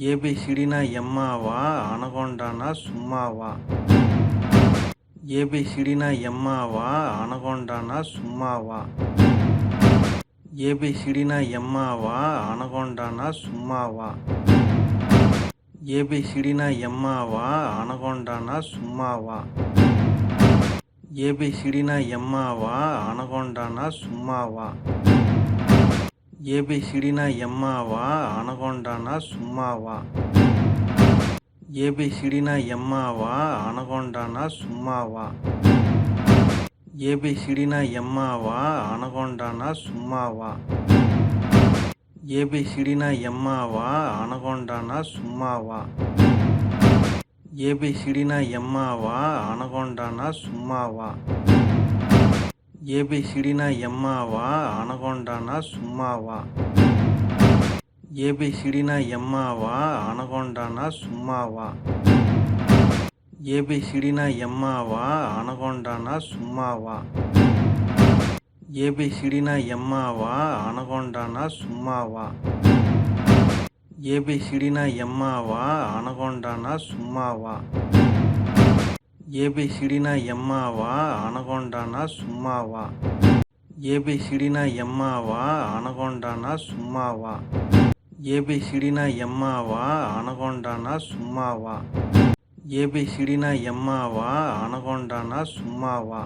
ஏபிசிடினா எம்மாவா அனகொண்டானா சும்மாவா? ஏபிசிடினா எம்மாவா அனகொண்டானா சும்மாவா? ஏபிசிடினா எம்மாவா அனகொண்டானா சும்மாவா? ஏபிசிடினா எம்மாவா அனகொண்டானா சும்மாவா? ஏபிசிடினா எம்மாவா அனகொண்டானா சும்மாவா? ஏபிசிடினா எம்மாவா அனகொண்டானா சும்மாவா? ஏபிசிடினா எம்மாவா அனகொண்டானா சும்மாவா? ஏபிசிடினா எம்மாவா அனகொண்டானா சும்மாவா? ஏபிசிடினா எம்மாவா அனகொண்டானா சும்மாவா? ஏபிசிடினா எம்மாவா அனகொண்டானா சும்மாவா? ஏபிசிடினா எம்மாவா அனகொண்டானா சும்மாவா? ஏபிசிடினா எம்மாவா அனகொண்டானா சும்மாவா? ஏபிசிடினா எம்மாவா அனகொண்டானா சும்மாவா? ஏபிசிடினா எம்மாவா அனகொண்டானா சும்மாவா? ஏபிசிடினா எம்மாவா அனகொண்டானா சும்மாவா? ஏபிசிடினா எம்மாவா அனகொண்டானா சும்மாவா? ஏபிசிடினா எம்மாவா அனகொண்டானா சும்மாவா? ஏபிசிடினா எம்மாவா அனகொண்டானா சும்மாவா? ஏபிசிடினா எம்மாவா அனகொண்டானா சும்மாவா?